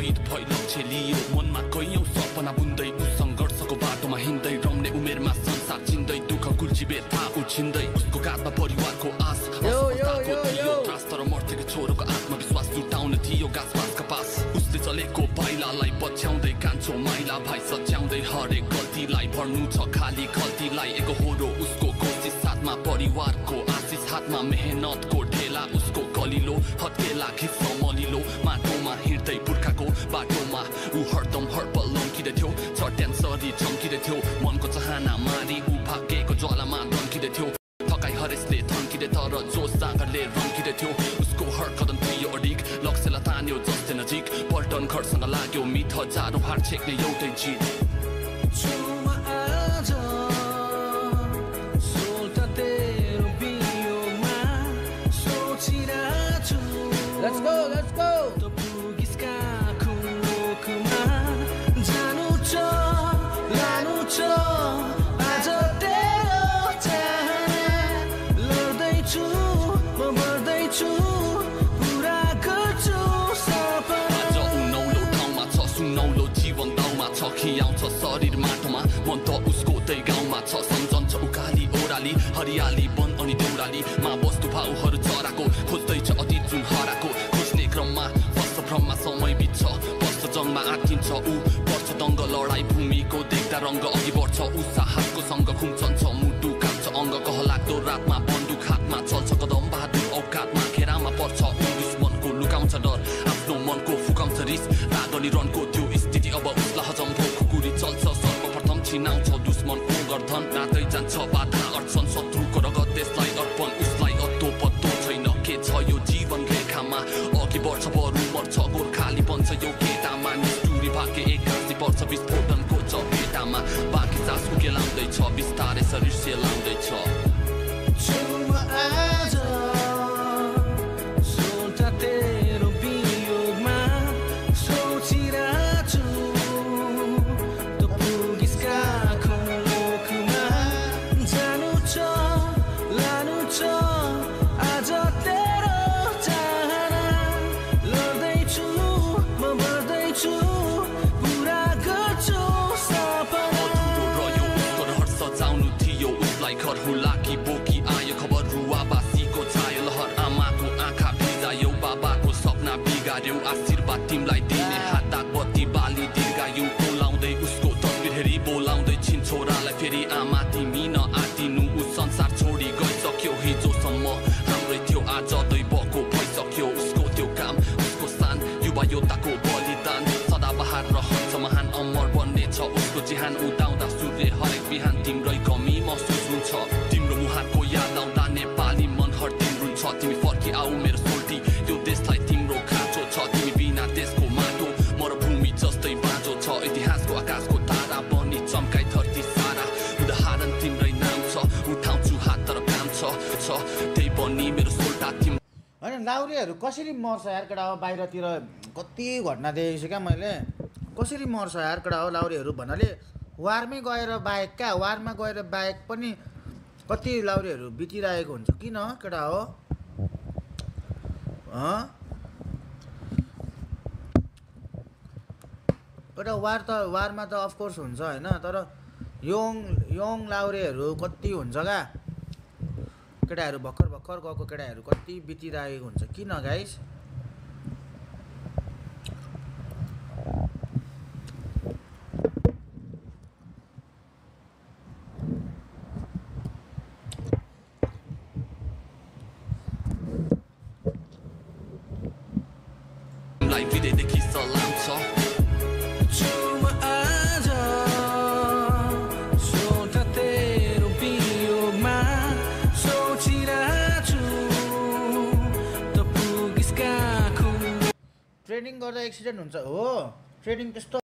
विपरीत भई लक्ष्य लियो मनमा कैयौं सपना बुन्दै उ संघर्षको बाटोमा हिँड्दै रम्ने उमेरमा संसार चिन्दै दुःख कुल्ची बेथा उछिन्दै उसको काँधमा परिवारको आस त्रास तर मर्थेको छोरोको आत्मविश्वास लुटाउन थियो गाँसबासका पास उसले चलेको पाइलालाई पछ्याउँदै कान्छो माइला भाइ सच्याउँदै हरेक गल्तीलाई भर्नु छ खाली खल्तीलाई एकहोरो उसको कोसिस साथमा परिवारको आशिष हातमा मेहनतको ढेला उसको कलिलो हत्केला खिच्छ मलिलो माटोमा हिँड्दै पुर्खाको बाटोमा ऊ हरदम हरपल लम्किँदै थियो चट्यानसरी चम्किँदै थियो मनको चाहना मारी ऊ भाग्यको ज्वालामा धम्किँदै थियो थकाइ हरेसले थन्किँदै तर जोस जाँगरले रम्किँदै थियो उसको हर कदम थियो अडिक लक्ष्यलाई तान्यो जस्तै नजिक पल्टन घरसँग लाग्यो मित हजारौँ हार छेक्ने एउटै जित Let's go, let's go. खियाउँछ शरीर माटोमा मन त उसको त्यही गाउँमा छ सम्झन्छ उकाली ओह्राली हरियाली वन अनि देउरालीमा वस्तु भाउहरू चराको खोज्दैछ अति जुन हराको खोज्ने क्रममा फस्छ भ्रममा समय बित्छ बस्छ जङमा आँटिन्छ ऊ पर्छ दङ्ग लडाई भूमिको देख्दा रङ्ग अघि बढ्छ ऊ साहसको सँग खुम्चन्छ मुटु काप्छ अङ्ग कहलाग्दो रातमा बन्दुक हातमा चल्छ कदम बहादुर औकातमा घेरामा पर्छ ऊ दुश्मनको लुकाउँछ डर आफ्नो मनको फुकाउँछ रिस रागनी रनको त्यो स्थिति अब उसलाई हजम खुकुरी चल्छ सर्वप्रथम छिनाउँछ दुश्मनको गर्धन रातै जान्छ बाधा अड्छन् शत्रुको रगत त्यसलाई अर्पण उसलाई अत्तो पत्तो छैन के छ यो जीवन रेखामा अघि बढ्छ बरु मर्छ गोर्खाली बन्छ यो केटामा निष्ठुरी भाग्य एक्कासी पर्छ विस्फोटनको चपेटामा बाँकी सास उकेलाउँदैछ बिस्तारै शरीर सेलाउँदैछ घर हुलाकी बोकी आयो खबर रुवाबासीको छायो लहर आमाको आँखा भिजायो बाबाको सपना बिगार्यो आशीर्वाद तिमीलाई दिने हात बत्ती बाली दीर्घायु बोलाउँदै उसको तस्बिर हेरी बोलाउँदै छिन् छोरालाई फेरि आमा तिमी न आतिनु ऊ संसार छोडी गइसक्यो हिजोसम्म हाम्रै थियो आज दैवको भइसक्यो उसको त्यो काम उसको सान युवा योद्धाको बलिदान सदाबहार रहन्छ महान अमर बन्नेछ उसको जिहान उदाउँदा सूर्य हरेक बिहान तिम्रै कमी महसुस हुन्छ तिम्रो मुहानको याद आउँदा नेपाली मन हर दिन रुन्छ तिमी फर्की आऊ मेरो सोल्टी यो देशलाई तिम्रो खाँचो छ तिमी बिना देशको माटो मरुभूमि जस्तै बाँझो छ इतिहासको आकाशको तारा बनी चम्काइ धरती सारा उदाहरण तिम्रै नाम छ उठाउँछु हात तर काम छ त्यही पनि मेरो सोल्टा तिम्रो होइन लाउरेहरू कसरी मर्छ यार केटा हो बाहिरतिर कति घटना देखेको छु क्या मैले कसरी मर्छ यार केटा हो लाउरेहरू भन्नाले वारमै गएर बाहेक क्या वारमा गएर बाहेक पनि कति लाउरेहरू बितिरहेको हुन्छ किन केटा हो केटा वारमा त अफकोर्स हुन्छ होइन तर यङ लाउरेहरू कति हुन्छ क्या केटाहरू भर्खर गएको केटाहरू कति बितिरहेको हुन्छ किन गाइस विदेदेखि सलाम छ ट्रेनिङ गर्दा एक्सिडेन्ट हुन्छ हो ट्रेनिङ त्यस्तो